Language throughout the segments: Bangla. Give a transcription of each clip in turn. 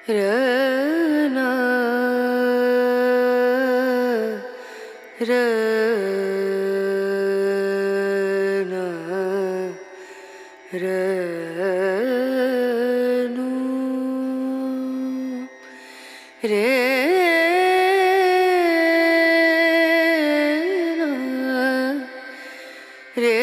रना रना रनु रे रे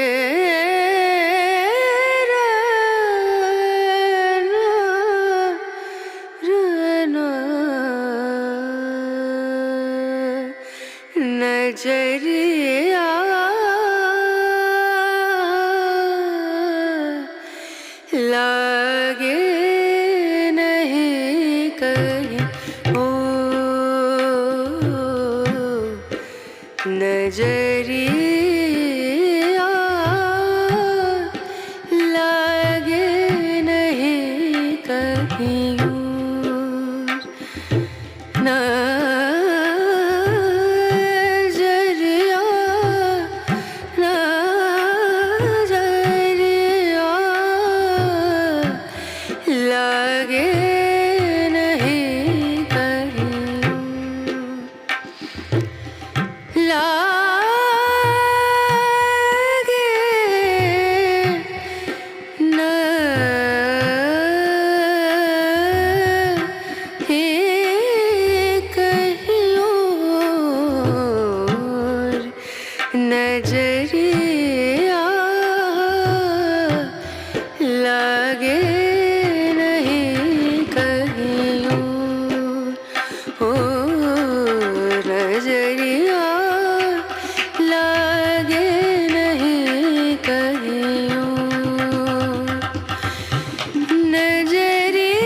नजरिया लागे नहीं कहीं ओ नजरिया लागे नहीं कहीं नजरिया लागे नहीं कहीं ओ नजरिया लागे नहीं कहीं नजरिया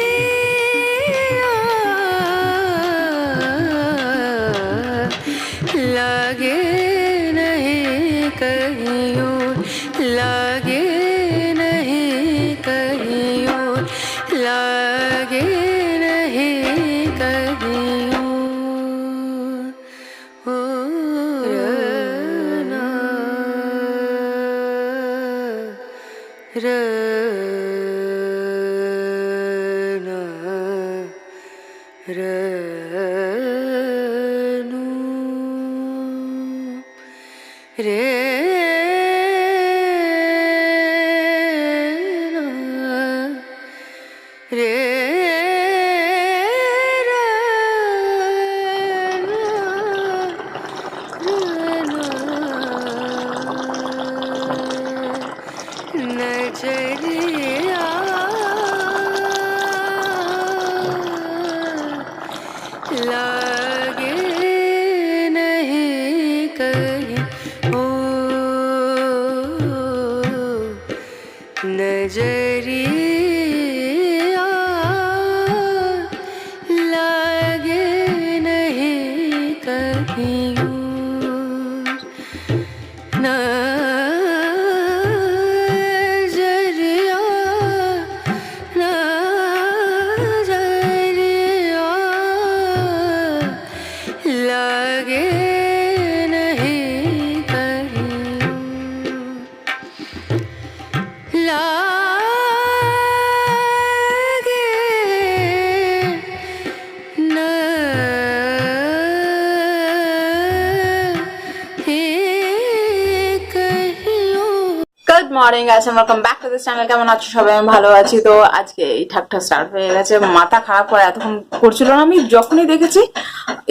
लागे कहीं लागे नहीं कहीं लागे नहीं कहीं ओ रना रना रनु रे रे नजरिया लागे नहीं कहीं ओ नजरिया लागे नहीं कहीं नजरिया नजरिया लागे नहीं कहीं लागे नहीं कहीं good morning guys, welcome back to this channel. কেমন আছো সবাই? আমি ভালো আছি। তো আজকে এই ঠাকঠা স্টার্ট হয়ে গেছে। মাথা খারাপ করে এতক্ষণ করছিল না। আমি যখনই দেখেছি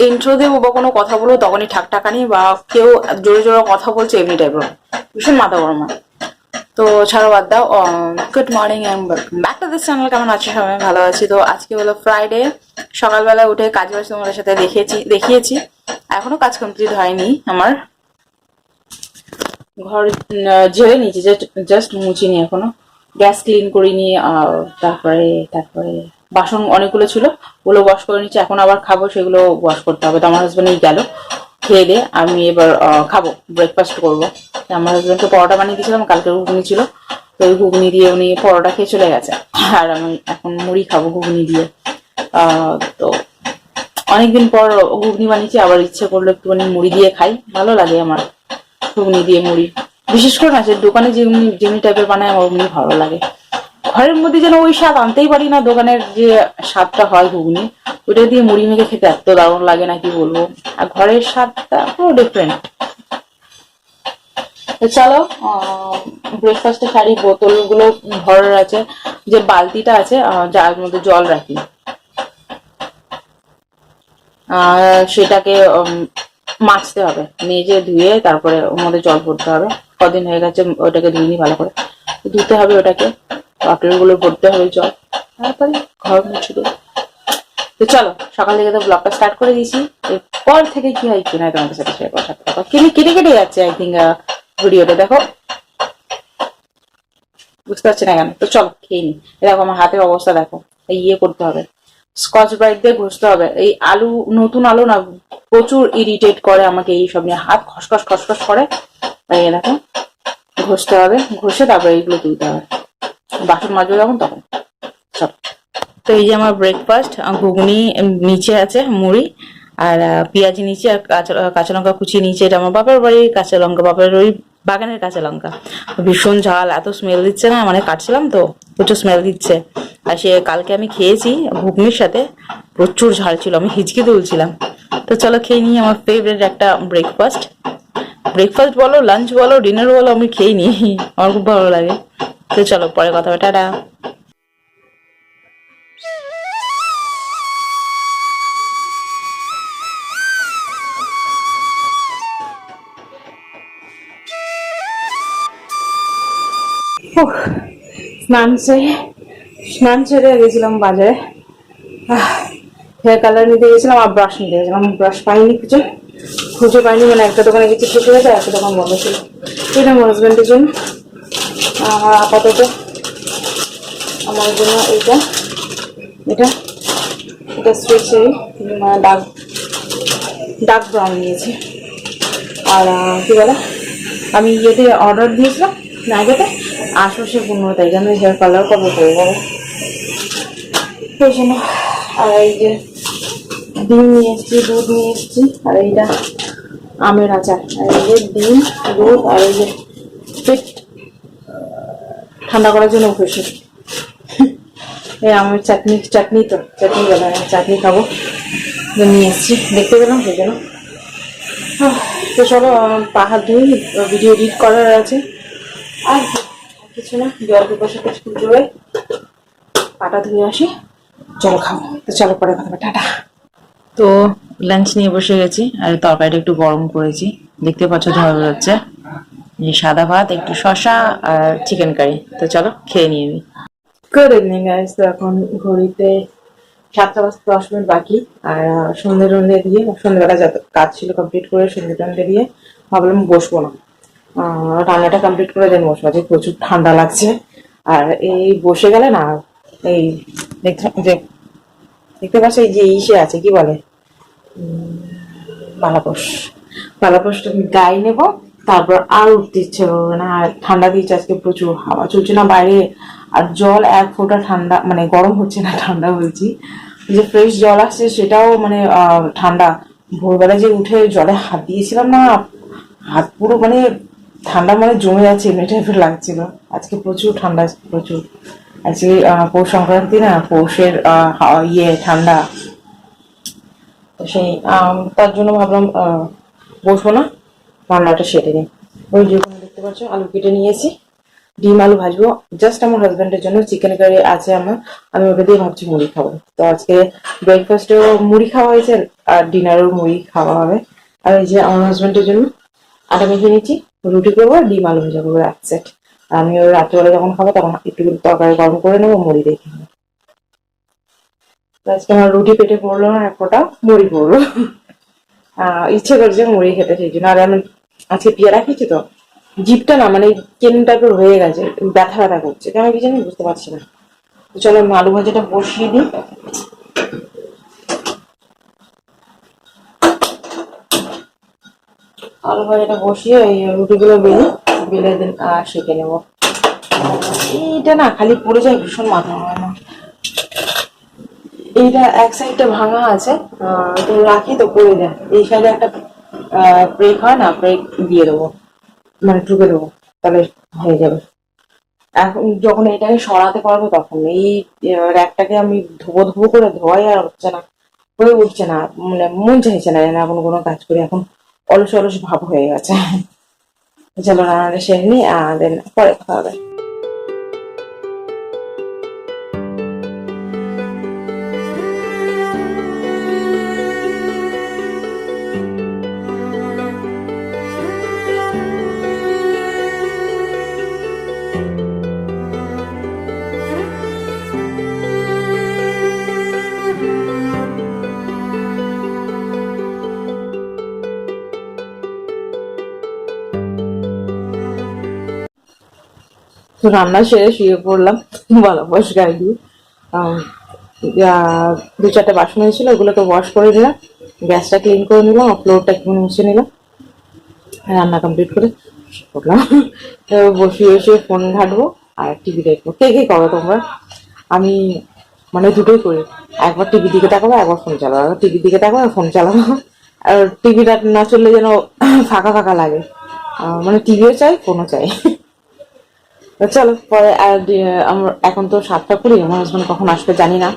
ইন্ট্রো দেবো বা কোনো কথা বলবো তখনই ঠাকঠাকানি বা কেউ জোরে জোরে কথা বলছে এমনি টাইপের ভীষণ মাথা গরম হয়। তো ছাড়ো, বাদ দাও। Good morning and welcome back to this channel. কেমন আছো সবাই? ভালো আছি। তো আজকে হলো ফ্রাইডে, সকালবেলা উঠে কাজ বাজ তোমাদের সাথে দেখিয়েছি। এখনো কাজ কমপ্লিট হয়নি আমার। ঘর ঝেড়ে নিয়েছি, জাস্ট মুছিনি এখনো। গ্যাস ক্লিন করিনি। তারপরে বাসন অনেকগুলো ছিল, ওগুলো ওয়াশ করে নিচ্ছি। এখন আবার খাবো, সেগুলো ওয়াশ করতে হবে। তো আমার হাজবেন্ড গেল খেয়ে দিয়ে, আমি এবার খাবো, ব্রেকফাস্ট করবো। আমার হাজবেন্ডকে পরোটা বানিয়ে দিয়েছিলাম, কালকে ঘুগনি ছিল, তো ওই ঘুগনি দিয়ে উনি পরোটা খেয়ে চলে গেছে। আর আমি এখন মুড়ি খাবো ঘুগনি দিয়ে। তো অনেকদিন পর ঘুগনি বানিয়েছি, আবার ইচ্ছে করলো একটুখানি মুড়ি দিয়ে খাই, ভালো লাগে আমার ঘুগনি দিয়ে মুড়ি। বিশেষ করে না, সে দোকানে যেমনি টাইপের বানায় আমার অমনি ভালো লাগে। ঘরের মধ্যে যেন ওই স্বাদ আনতেই পারি না, দোকানের যে স্বাদটা হয় ঘুগনি ওইটা দিয়ে মুড়ি মেখে খেতে এত দারুণ লাগে না কি বলবো, আর ঘরের স্বাদটা পুরো ডিফারেন্ট। তো চলো ব্রেকফাস্টে সারি বোতলগুলো ভরার আছে, যে বালতিটা আছে যার মধ্যে জল রাখি সেটাকে মাজতে হবে, মেজে ধুয়ে তারপরে ওর মধ্যে জল ভরতে হবে। কদিন হয়ে গেছে ওটাকে ধুইনি ভালো করে, ধুতে হবে ওটাকে, বাটলগুলো ভরতে হবে জল, তারপরে ঘর মুছে দেবো। তো চলো সকাল থেকে তো ব্লগটা স্টার্ট করে দিয়েছি, এরপর থেকে কি হয় কি না তোমাদের সাথে শেয়ার করার সাথে কথা কেটে কেটে যাচ্ছে আই থিঙ্ক ভিডিওটা দেখো, বুঝতে পারছি না কেন। তো চলো খেয়ে নি, দেখো আমার হাতের অবস্থা দেখো, ইয়ে করতে হবে, স্কচ ব্রাইট দিয়ে ঘষতে হবে। এই আলু, নতুন আলু না প্রচুর ইরিটেট করে আমাকে, এই সব নিয়ে হাত খসখস খসখস করে, তাই দেখো ঘষতে হবে, ঘষে তারপরে এইগুলো তুলতে হবে, বাসন মাজবো যখন তখন। চলো, তো এই যে আমার ব্রেকফাস্ট, ঘুগনি নিচে আছে, মুড়ি আর পেঁয়াজি নিচে, আর কাঁচা লঙ্কা কুচিয়ে নিচে। এটা আমার বাপের বাড়ির কাঁচা লঙ্কা, বাপের ওই বাগানের কাঁচা লঙ্কা, ভীষণ ঝাল, এত স্মেল দিচ্ছে না, মানে কাটছিলাম তো প্রচুর স্মেল দিচ্ছে। আর সে কালকে আমি খেয়েছি ঘুগনির সাথে, প্রচুর ঝাল ছিল, আমি হিচকে তুলছিলাম। তো চলো খেয়ে নিই আমার ফেভারিট একটা ব্রেকফাস্ট, ব্রেকফাস্ট বলো, লাঞ্চ বলো, ডিনার বলো, আমি খেয়ে নিই, আমার খুব ভালো লাগে। তো চলো পরে কথা হবে, টাটা। স্নান সেরে গেছিলাম বাজারে, হেয়ার কালার নিতে গেছিলাম আর ব্রাশ নিতে গেছিলাম, ব্রাশ পাইনি, খুঁজে পাইনি, মানে একটা দোকানে গেছি শেষ হয়ে গেছে, একটা দোকান বন্ধ ছিল। এটা আমার হাজব্যান্ডের জন্য, আপাতত আমার জন্য এটা এটা এটা স্ট্রেট চেরি ডার্ক ব্রাউন নিয়েছি। আর কি বলে, আমি ইয়েতে অর্ডার দিয়েছিলাম নাইকাতে 815 তারিখে, আমি হেয়ার কালার কবে করবো সেই জন্য। আর এই যে ডিম নিয়ে এসছি, দুধ নিয়ে এসছি, আর এইটা আমের আচার, আর এই যে ডিম, দুধ, আর এই যে পেট ঠান্ডা করার জন্য ওষুধ, এই আমের চাটনি তো চাটনি বলে, চাটনি খাবো নিয়ে এসছি, দেখতে পেলাম সেই জন্য। তো চলো পা হাত ধুই, ভিডিও এডিট করার আছে, আর কিছু না, জল পিপাসা কিছু জোরে পাটা ধুয়ে আসি, চলো খাবো। তো চলো পরে কথা, টাটা। তো লাঞ্চ নিয়ে বসে গেছি, আর তরকারিটা একটু গরম করেছি, দেখতে পাচ্ছ ধরা যাচ্ছে, এই সাদা ভাত, একটু শসা আর চিকেন কারি। তো চলো খেয়ে নিয়ে নিই। গুড ইভিনিং গাইস, তো এখন ঘড়িতে 7:10 বাকি, আর সন্ধ্যে দিয়ে, সন্ধ্যেবেলা যত কাজ ছিল কমপ্লিট করে সন্ধ্যে দিয়ে ভাবলাম বসবো না, রান্নাটা কমপ্লিট করে দেন বসবো, আজকে প্রচুর ঠান্ডা লাগছে। আর এই বসে গেলে না, এই দেখতে পাচ্ছ এই যে ইসে আছে কি বলে, পালাপোষটা গায়ে নেব, তারপর আর উঠতে ইচ্ছে করবে না, আর ঠান্ডা দিচ্ছে আজকে, প্রচুর হাওয়া চলছে না বাইরে, আর জল এক ফোঁটা ঠান্ডা, মানে গরম হচ্ছে না, ঠান্ডা বলছি, যে ফ্রেশ জল আসছে সেটাও মানে ঠান্ডা। ভোরবেলা যে উঠে জলে হাত দিয়েছিলাম না, হাত পুরো মানে ঠান্ডা, মানে জমে যাচ্ছে এমনি টাইপের লাগছিল। আজকে প্রচুর ঠান্ডা, প্রচুর। আজকে পৌষ সংক্রান্তি না, পৌষের ইয়ে ঠান্ডা, তো সেই তার জন্য ভাবলাম বসবো না, রান্নাটা সেরে নিই। ওই যেখানে দেখতে পাচ্ছ আলু কেটে নিয়েছি, ডিম আলু ভাজবো, জাস্ট আমার হাজব্যান্ডের জন্য, চিকেন কারি আছে আমার, আমি ওটা দিয়ে ভাবছি মুড়ি খাবো। তো আজকে ব্রেকফাস্টেও মুড়ি খাওয়া হয়েছে, আর ডিনারেও মুড়ি খাওয়া হবে। আর এই যে আমার হাজব্যান্ডের জন্য আটা মেখে নিচ্ছি, রুটি করবো, ডিম আলু ভাজা করবো এক সেট। আমি ওই রাত্রেবেলা যখন খাবো তখন একটু তরকারি গরম করে নেবো, মুড়ি দেখে নেবো। আজকে আমার রুটি পেটে পড়লো না, এক ফোঁটা মুড়ি পড়লো, ইচ্ছে করছে মুড়ি খেতে, সেই জন্য। আর আমি আজকে পেয়ারা খেয়েছি তো, জিভটা না মানে কেন টাইপের হয়ে গেছে, ব্যথা ব্যথা করছে, কেন কি জানি বুঝতে পারছি না। তো চলো আমি আলু ভাজাটা বসিয়ে দিই, আলু ভাজাটা বসিয়ে এই রুটিগুলো বেলে দিন সেঁকে নেবো। এইটা না খালি পড়ে যায়, ভীষণ মাথা হয় না, এইটা এক সাইডটা ভাঙা আছে, তো রাখি তো পড়ে যায়, এই সাইডে একটা ব্রেক হয় না, ব্রেক দিয়ে দেবো, মানে ঢুকে দেবো, তাহলে হয়ে যাবে। এখন যখন এটাকে সরাতে পারবো তখন এই র্যাকটাকে আমি ধোবো ধোবো করে ধোয়াই আর হচ্ছে না, হয়ে উঠছে না, মানে মন চাইছে না যেন এখন কোনো কাজ করি, এখন অলস অলস ভাব হয়ে গেছে। চলো রান্নাটা সেরে নি, দেন পরে কথা হবে। তো রান্না সেরে শুয়ে পড়লাম বলা বস গায়ে দিয়ে। আহ, দু চারটে বাসন হয়েছিল, ওগুলো তো ওয়াশ করে দিলাম, গ্যাসটা ক্লিন করে নিলাম, ফ্লোরটা একটু মুছে নিলাম, রান্না কমপ্লিট করে শুয়ে পড়লাম। এবার বসে বসে ফোন ঘাটবো আর টিভি দেখবো। কে কে করো তোমরা? আমি মানে দুটোই করি, একবার টিভির দিকে তাকাবো, একবার ফোন চালাবো, একবার টিভির দিকে তাকাবো, ফোন চালাবো। আর টিভিটা না চললে যেন ফাঁকা ফাঁকা লাগে, মানে টিভিও চাই, ফোনও চাই। তো চলো পরে আর আমার এখন তো 7টা 20, আমার হাজবেন্ড কখন আসবে জানি না।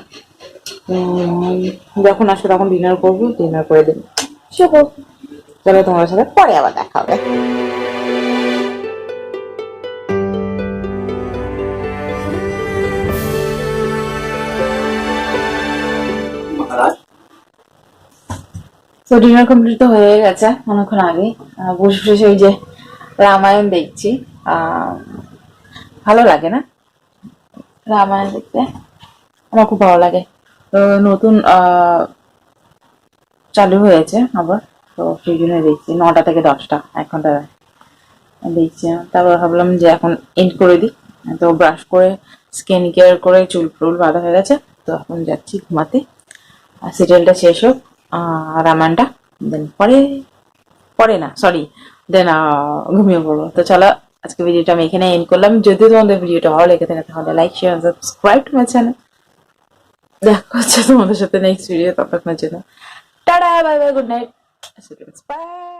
যখন আসবে তখন ডিনার করবো, ডিনার করে দিন চলো তোমার সাথে পরে আবার দেখা হবে। তো ডিনার কমপ্লিট তো হয়ে গেছে অনেকক্ষণ আগে। বসে বসে ওই যে রামায়ণ দেখছি। ভালো লাগে না রামায়ণ দেখতে? আমার খুব ভালো লাগে। তো নতুন চালু হয়েছে আবার, তো সেই জন্য দেখছি 9টা থেকে 10টা, 1 ঘন্টা দেখছি। তারপর ভাবলাম যে এখন এন্ড করে দিই। তো ব্রাশ করে স্কিন কেয়ার করে চুল টুল বাঁধা হয়ে গেছে, তো এখন যাচ্ছি ঘুমাতে। আর সিরিয়ালটা শেষ হোক, রামায়ণটা, দেন পরে পরে না সরি দেন ঘুমিয়ে পড়বো। তো চলো আজকে ভিডিওটা আমি এখানে এন্ড করলাম। যদি তোমাদের ভিডিওটা ভালো লেগে থাকে তাহলে like share subscribe to my channel. দেখা হচ্ছে তোমাদের সাথে নেক্সট ভিডিও, ততক্ষণের জন্য tata, bye bye, good night, by.